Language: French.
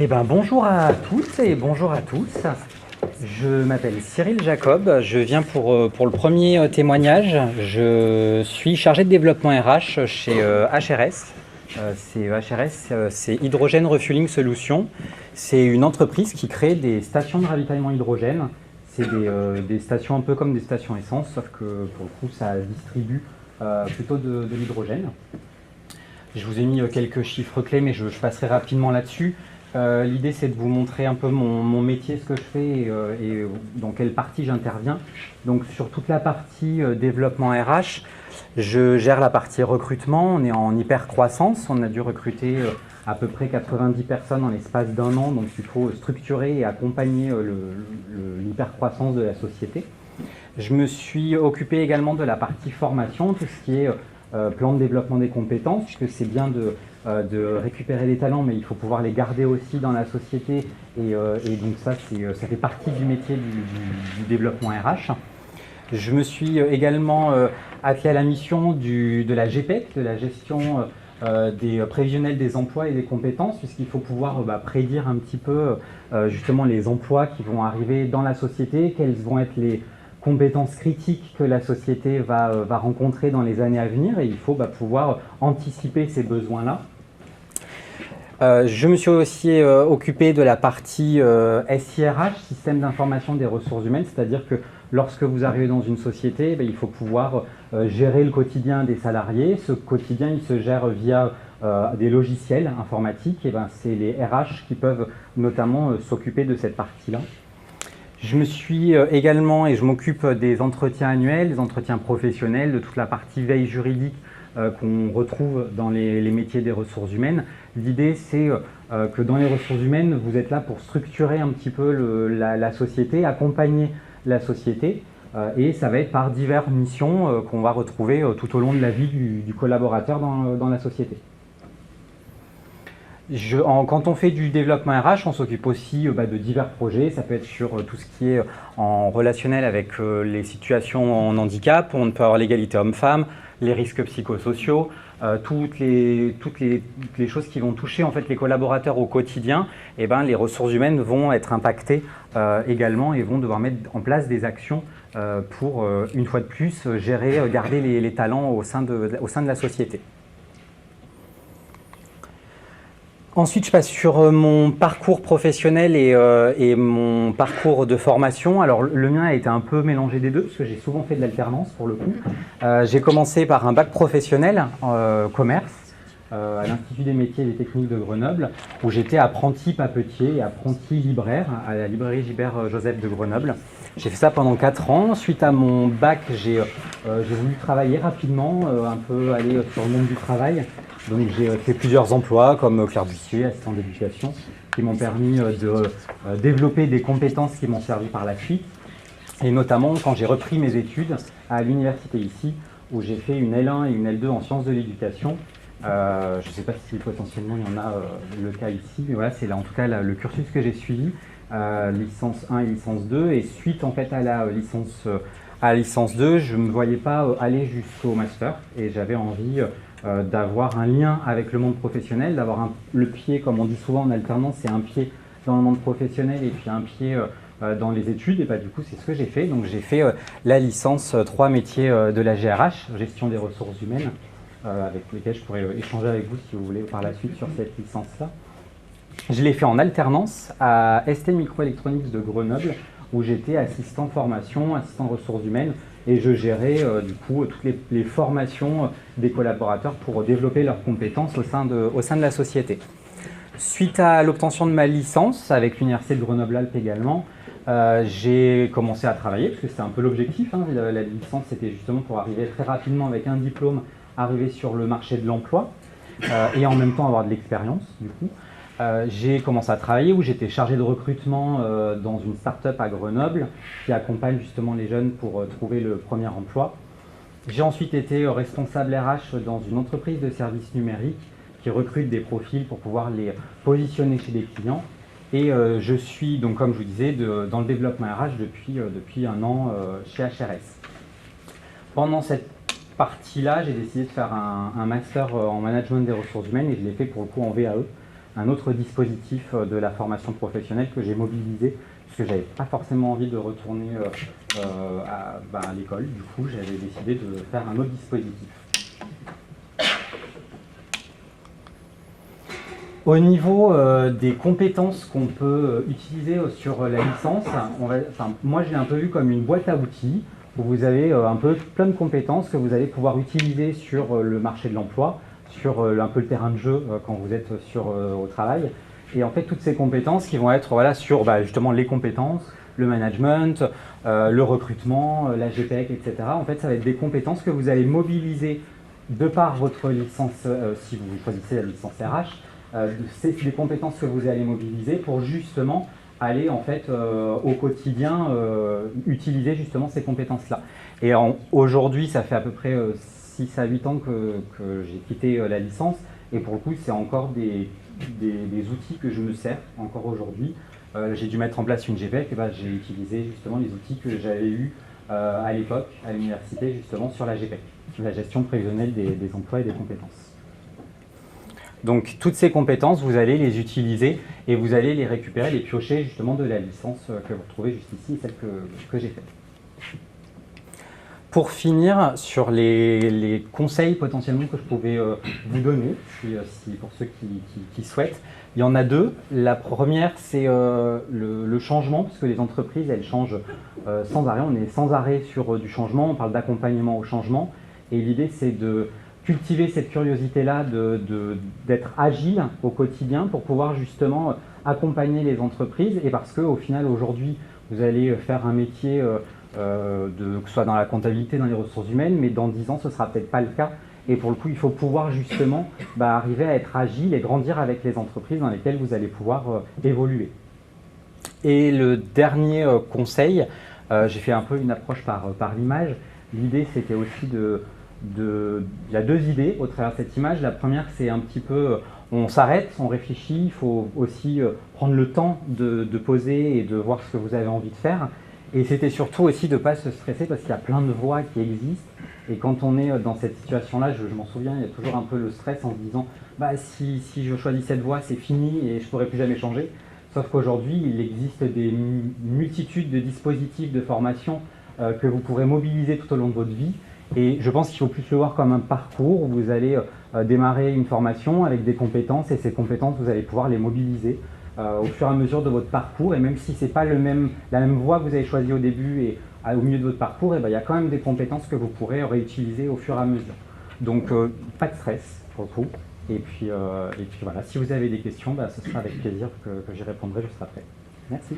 Eh ben, bonjour à toutes et bonjour à tous. Je m'appelle Cyril Jacob, je viens pour le premier témoignage. Je suis chargé de développement RH chez HRS. C'est Hydrogène Refueling Solutions. C'est une entreprise qui crée des stations de ravitaillement hydrogène. C'est des stations un peu comme des stations essence, sauf que pour le coup ça distribue plutôt de l'hydrogène. Je vous ai mis quelques chiffres clés, mais je passerai rapidement là-dessus. L'idée, c'est de vous montrer un peu mon métier, ce que je fais et dans quelle partie j'interviens. Donc, sur toute la partie développement RH, je gère la partie recrutement. On est en hyper croissance. On a dû recruter à peu près 90 personnes en l'espace d'un an. Donc, il faut structurer et accompagner l'hyper croissance de la société. Je me suis occupé également de la partie formation, tout ce qui est plan de développement des compétences, puisque c'est bien de récupérer les talents, mais il faut pouvoir les garder aussi dans la société, et donc ça fait partie du métier du développement RH. Je me suis également attelé à la mission de la GPEC, de la gestion des prévisionnels des emplois et des compétences, puisqu'il faut pouvoir prédire un petit peu justement les emplois qui vont arriver dans la société, quelles vont être les compétences critiques que la société va rencontrer dans les années à venir, et il faut pouvoir anticiper ces besoins-là. Je me suis aussi occupé de la partie SIRH, système d'information des ressources humaines, c'est-à-dire que lorsque vous arrivez dans une société, il faut pouvoir gérer le quotidien des salariés. Ce quotidien, il se gère via des logiciels informatiques, et c'est les RH qui peuvent notamment s'occuper de cette partie-là. Je me suis également, et je m'occupe des entretiens annuels, des entretiens professionnels, de toute la partie veille juridique qu'on retrouve dans les métiers des ressources humaines. L'idée, c'est que dans les ressources humaines, vous êtes là pour structurer un petit peu la société, accompagner la société, et ça va être par diverses missions qu'on va retrouver tout au long de la vie du collaborateur dans la société. Quand on fait du développement RH, on s'occupe aussi de divers projets. Ça peut être sur tout ce qui est en relationnel avec les situations en handicap. On peut avoir l'égalité homme-femme, les risques psychosociaux, toutes les choses qui vont toucher en fait les collaborateurs au quotidien. Et les ressources humaines vont être impactées également et vont devoir mettre en place des actions pour, une fois de plus, garder les talents au sein de la société. Ensuite, je passe sur mon parcours professionnel et mon parcours de formation. Alors, le mien a été un peu mélangé des deux, parce que j'ai souvent fait de l'alternance pour le coup. J'ai commencé par un bac professionnel en commerce à l'Institut des métiers et des techniques de Grenoble, où j'étais apprenti papetier et apprenti libraire à la librairie Gilbert Joseph de Grenoble. J'ai fait ça pendant 4 ans. Suite à mon bac, j'ai voulu travailler rapidement, un peu aller sur le monde du travail. Donc j'ai fait plusieurs emplois comme clerc d'huissier, assistant d'éducation, qui m'ont permis de développer des compétences qui m'ont servi par la suite. Et notamment quand j'ai repris mes études à l'université ici, où j'ai fait une L1 et une L2 en sciences de l'éducation. Je ne sais pas si potentiellement il y en a le cas ici, mais voilà, c'est là en tout cas le cursus que j'ai suivi, licence 1 et licence 2. Et suite en fait à la licence 2, je ne me voyais pas aller jusqu'au master, et j'avais envie d'avoir un lien avec le monde professionnel, d'avoir le pied, comme on dit souvent en alternance, c'est un pied dans le monde professionnel et puis un pied dans les études. Et du coup, c'est ce que j'ai fait. Donc j'ai fait la licence 3 métiers de la GRH, gestion des ressources humaines, avec lesquels je pourrais échanger avec vous si vous voulez par la suite sur cette licence-là. Je l'ai fait en alternance à ST Microelectronics de Grenoble, où j'étais assistant formation, assistant ressources humaines, et je gérais du coup toutes les formations des collaborateurs pour développer leurs compétences au sein de la société. Suite à l'obtention de ma licence avec l'Université de Grenoble-Alpes également, j'ai commencé à travailler, parce que c'était un peu l'objectif. La licence, c'était justement pour arriver très rapidement avec un diplôme, arriver sur le marché de l'emploi et en même temps avoir de l'expérience du coup. J'ai commencé à travailler où j'étais chargé de recrutement dans une start-up à Grenoble qui accompagne justement les jeunes pour trouver le premier emploi. J'ai ensuite été responsable RH dans une entreprise de services numériques qui recrute des profils pour pouvoir les positionner chez des clients. Et je suis donc, comme je vous disais, dans le développement RH depuis un an chez HRS. Pendant cette partie-là, j'ai décidé de faire un master en management des ressources humaines, et je l'ai fait pour le coup en VAE. un autre dispositif de la formation professionnelle que j'ai mobilisé, parce que j'avais pas forcément envie de retourner à l'école. Du coup, j'avais décidé de faire un autre dispositif. Au niveau des compétences qu'on peut utiliser sur la licence, moi je l'ai un peu vu comme une boîte à outils où vous avez un peu plein de compétences que vous allez pouvoir utiliser sur le marché de l'emploi, sur un peu le terrain de jeu quand vous êtes au travail. Et en fait, toutes ces compétences qui vont être sur justement les compétences, le management, le recrutement, la GPEC, etc. En fait, ça va être des compétences que vous allez mobiliser de par votre licence, si vous choisissez la licence RH, c'est des compétences que vous allez mobiliser pour justement aller en fait au quotidien utiliser justement ces compétences-là. Et aujourd'hui, ça fait à peu près 6 à 8 ans que j'ai quitté la licence, et pour le coup, c'est encore des outils que je me sers encore aujourd'hui. J'ai dû mettre en place une GPEC, et j'ai utilisé justement les outils que j'avais eus à l'époque, à l'université, justement sur la GPEC, la gestion prévisionnelle des emplois et des compétences. Donc toutes ces compétences, vous allez les utiliser et vous allez les récupérer, les piocher justement de la licence que vous retrouvez juste ici, celle que j'ai faite. Pour finir, sur les conseils potentiellement que je pouvais vous donner, pour ceux qui souhaitent, il y en a deux. La première, c'est le changement, parce que les entreprises, elles changent sans arrêt. On est sans arrêt sur du changement, on parle d'accompagnement au changement. Et l'idée, c'est de cultiver cette curiosité-là, d'être agile au quotidien pour pouvoir justement accompagner les entreprises. Et parce qu'au final, aujourd'hui, vous allez faire un métier, que ce soit dans la comptabilité, dans les ressources humaines, mais dans 10 ans, ce ne sera peut-être pas le cas. Et pour le coup, il faut pouvoir justement arriver à être agile et grandir avec les entreprises dans lesquelles vous allez pouvoir évoluer. Et le dernier conseil, j'ai fait un peu une approche par l'image. L'idée, c'était aussi il y a deux idées au travers de cette image. La première, c'est un petit peu, on s'arrête, on réfléchit, il faut aussi prendre le temps de poser et de voir ce que vous avez envie de faire. Et c'était surtout aussi de ne pas se stresser parce qu'il y a plein de voies qui existent. Et quand on est dans cette situation-là, je m'en souviens, il y a toujours un peu le stress en se disant si je choisis cette voie, c'est fini et je ne pourrai plus jamais changer. Sauf qu'aujourd'hui, il existe des multitudes de dispositifs de formation que vous pourrez mobiliser tout au long de votre vie. Et je pense qu'il faut plus le voir comme un parcours où vous allez démarrer une formation avec des compétences, et ces compétences, vous allez pouvoir les mobiliser au fur et à mesure de votre parcours. Et même si ce n'est pas la même voie que vous avez choisie au début et au milieu de votre parcours, il y a quand même des compétences que vous pourrez réutiliser au fur et à mesure. Donc pas de stress pour le coup. Et puis voilà, si vous avez des questions, ce sera avec plaisir que j'y répondrai, je serai prêt. Merci.